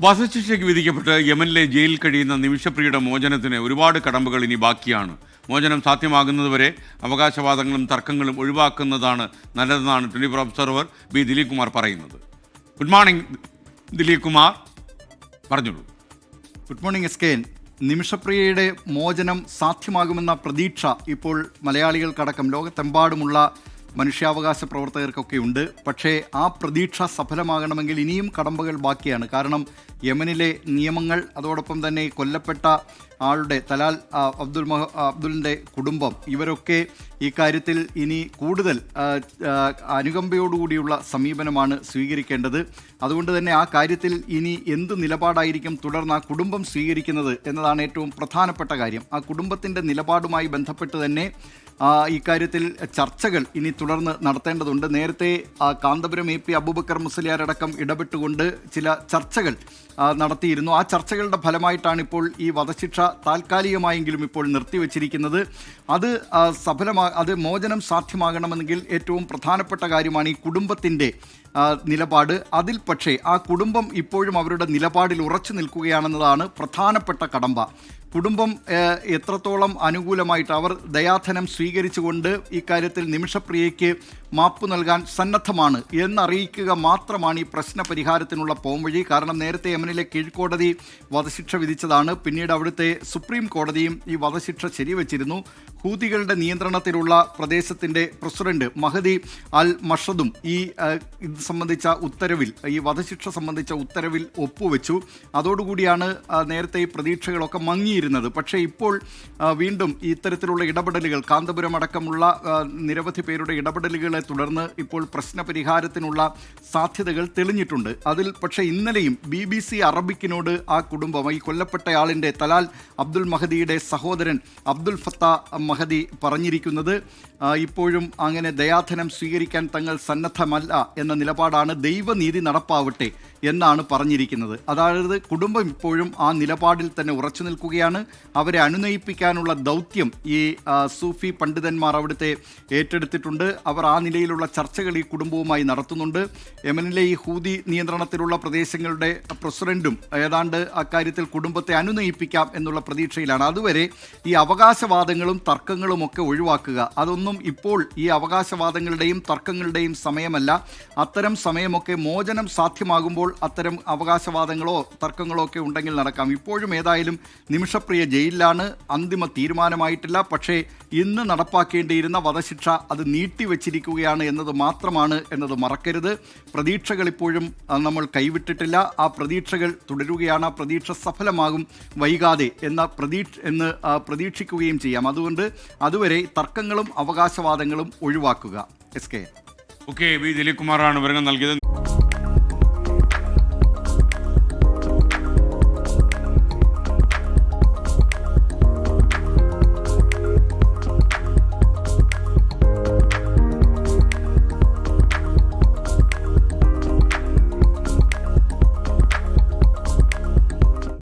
വധശിക്ഷയ്ക്ക് വിധിക്കപ്പെട്ട് യമനിലെ ജയിലിൽ കഴിയുന്ന നിമിഷപ്രിയയുടെ മോചനത്തിന് ഒരുപാട് കടമ്പകൾ ഇനി ബാക്കിയാണ്. മോചനം സാധ്യമാകുന്നതുവരെ അവകാശവാദങ്ങളും തർക്കങ്ങളും ഒഴിവാക്കുന്നതാണ് നല്ലതെന്നാണ് 24 ഒബ്സർവർ ബി ദിലീപ് കുമാർ പറയുന്നത്. ഗുഡ് മോർണിംഗ് ദിലീപ് കുമാർ, പറഞ്ഞോളൂ. Good morning S K. നിമിഷപ്രിയയുടെ മോചനം സാധ്യമാകുമെന്ന പ്രതീക്ഷ ഇപ്പോൾ മലയാളികൾക്കടക്കം ലോകത്തെമ്പാടുമുള്ള മനുഷ്യാവകാശ പ്രവർത്തകർക്കൊക്കെ ഉണ്ട്. പക്ഷേ ആ പ്രതീക്ഷ സഫലമാകണമെങ്കിൽ ഇനിയും കടമ്പകൾ ബാക്കിയാണ്. യമനിലെ നിയമങ്ങൾ, അതോടൊപ്പം തന്നെ കൊല്ലപ്പെട്ട ആളുടെ തലാൽ അബ്ദുലിൻ്റെ കുടുംബം, ഇവരൊക്കെ ഈ കാര്യത്തിൽ ഇനി കൂടുതൽ അനുകമ്പയോടുകൂടിയുള്ള സമീപനമാണ് സ്വീകരിക്കേണ്ടത്. അതുകൊണ്ട് തന്നെ ആ കാര്യത്തിൽ ഇനി എന്ത് നിലപാടായിരിക്കും തുടർന്ന് ആ കുടുംബം സ്വീകരിക്കുന്നത് എന്നതാണ് ഏറ്റവും പ്രധാനപ്പെട്ട കാര്യം. ആ കുടുംബത്തിൻ്റെ നിലപാടുമായി ബന്ധപ്പെട്ട് തന്നെ ഇക്കാര്യത്തിൽ ചർച്ചകൾ ഇനി തുടർന്ന് നടത്തേണ്ടതുണ്ട്. നേരത്തെ കാന്തപുരം AP അബൂബക്കർ മുസ്ലിയാരടക്കം ഇടപെട്ടുകൊണ്ട് ചില ചർച്ചകൾ നടത്തിയിരുന്നു. ആ ചർച്ചകളുടെ ഫലമായിട്ടാണ് ഇപ്പോൾ ഈ വധശിക്ഷ താൽക്കാലികമായെങ്കിലും ഇപ്പോൾ നിർത്തിവെച്ചിരിക്കുന്നത്. അത് മോചനം സാധ്യമാകണമെങ്കിൽ ഏറ്റവും പ്രധാനപ്പെട്ട കാര്യമാണ് ഈ കുടുംബത്തിൻ്റെ നിലപാട്. അതിൽ പക്ഷേ ആ കുടുംബം ഇപ്പോഴും അവരുടെ നിലപാടിൽ ഉറച്ചു നിൽക്കുകയാണെന്നതാണ് പ്രധാനപ്പെട്ട കടമ്പ. കുടുംബം എത്രത്തോളം അനുകൂലമായിട്ട് അവർ ദയാധനം സ്വീകരിച്ചുകൊണ്ട് ഇക്കാര്യത്തിൽ നിമിഷപ്രിയയ്ക്ക് മാപ്പ് നൽകാൻ സന്നദ്ധമാണ് എന്നറിയിക്കുക മാത്രമാണ് ഈ പ്രശ്ന പരിഹാരത്തിനുള്ള പോംവഴി. കാരണം നേരത്തെ യമനിലെ കീഴ്ക്കോടതി വധശിക്ഷ വിധിച്ചതാണ്. പിന്നീട് അവിടുത്തെ സുപ്രീം കോടതിയും ഈ വധശിക്ഷ ശരിവച്ചിരുന്നു. ഹൂതികളുടെ നിയന്ത്രണത്തിലുള്ള പ്രദേശത്തിൻ്റെ പ്രസിഡന്റ് മഹദി അൽ മഷദും ഇത് സംബന്ധിച്ച ഉത്തരവിൽ, ഈ വധശിക്ഷ സംബന്ധിച്ച ഉത്തരവിൽ ഒപ്പുവെച്ചു. അതോടുകൂടിയാണ് നേരത്തെ ഈ പ്രതീക്ഷകളൊക്കെ മങ്ങിയിരുന്നത്. പക്ഷേ ഇപ്പോൾ വീണ്ടും ഇത്തരത്തിലുള്ള ഇടപെടലുകൾ, കാന്തപുരം അടക്കമുള്ള നിരവധി പേരുടെ ഇടപെടലുകളെ തുടർന്ന് ഇപ്പോൾ പ്രശ്ന പരിഹാരത്തിനുള്ള സാധ്യതകൾ തെളിഞ്ഞിട്ടുണ്ട്. അതിൽ പക്ഷേ ഇന്നലെയും BBC അറബിക്കിനോട് ആ കുടുംബം, ഈ കൊല്ലപ്പെട്ടയാളിൻ്റെ തലാൽ അബ്ദുൽ മഹദിയുടെ സഹോദരൻ അബ്ദുൽ ഫത്ത മഹദി പറഞ്ഞിരിക്കുന്നത് ഇപ്പോഴും അങ്ങനെ ദയാധനം സ്വീകരിക്കാൻ തങ്ങൾ സന്നദ്ധമല്ല എന്ന നിലപാടാണ്. ദൈവനീതി നടപ്പാവട്ടെ എന്നാണ് പറഞ്ഞിരിക്കുന്നത്. അതായത് കുടുംബം ഇപ്പോഴും ആ നിലപാടിൽ തന്നെ ഉറച്ചു നിൽക്കുകയാണ്. അവരെ അനുനയിപ്പിക്കാനുള്ള ദൗത്യം ഈ സൂഫി പണ്ഡിതന്മാർ അവിടുത്തെ ഏറ്റെടുത്തിട്ടുണ്ട്. അവർ ആ നിലയിലുള്ള ചർച്ചകൾ ഈ കുടുംബവുമായി നടത്തുന്നുണ്ട്. യമനിലെ ഈ ഹൂതി നിയന്ത്രണത്തിലുള്ള പ്രദേശങ്ങളുടെ പ്രസിഡന്റും ഏതാണ്ട് അക്കാര്യത്തിൽ കുടുംബത്തെ അനുനയിപ്പിക്കാം എന്നുള്ള പ്രതീക്ഷയിലാണ്. അതുവരെ ഈ അവകാശവാദങ്ങളും തർക്കങ്ങളും ഒക്കെ ഒഴിവാക്കുക, അതൊന്നും ഇപ്പോൾ ഈ അവകാശവാദങ്ങളുടെയും തർക്കങ്ങളുടെയും സമയമല്ല. അത്തരം സമയമൊക്കെ മോചനം സാധ്യമാകുമ്പോൾ അത്തരം അവകാശവാദങ്ങളോ തർക്കങ്ങളോ ഒക്കെ ഉണ്ടെങ്കിൽ നടക്കാം. ഇപ്പോഴും ഏതായാലും നിമിഷപ്രിയ ജയിലിലാണ്. അന്തിമ തീരുമാനമായിട്ടില്ല. പക്ഷേ ഇന്ന് നടപ്പാക്കേണ്ടിയിരുന്ന വധശിക്ഷ അത് നീട്ടിവെച്ചിരിക്കുകയാണ് എന്നത് മാത്രമാണ് എന്നത് മറക്കരുത്. പ്രതീക്ഷകൾ ഇപ്പോഴും നമ്മൾ കൈവിട്ടിട്ടില്ല. ആ പ്രതീക്ഷകൾ തുടരുകയാണ്. ആ പ്രതീക്ഷ സഫലമാകും വൈകാതെ എന്ന് പ്രതീക്ഷിക്കുകയും ചെയ്യാം. അതുകൊണ്ട് അതുവരെ തർക്കങ്ങളും അവകാശവാദങ്ങളും ഒഴിവാക്കുക. SK. ഓക്കെ, ബി ദിലീപ് കുമാറാണ് വിവരങ്ങൾ നൽകിയത്.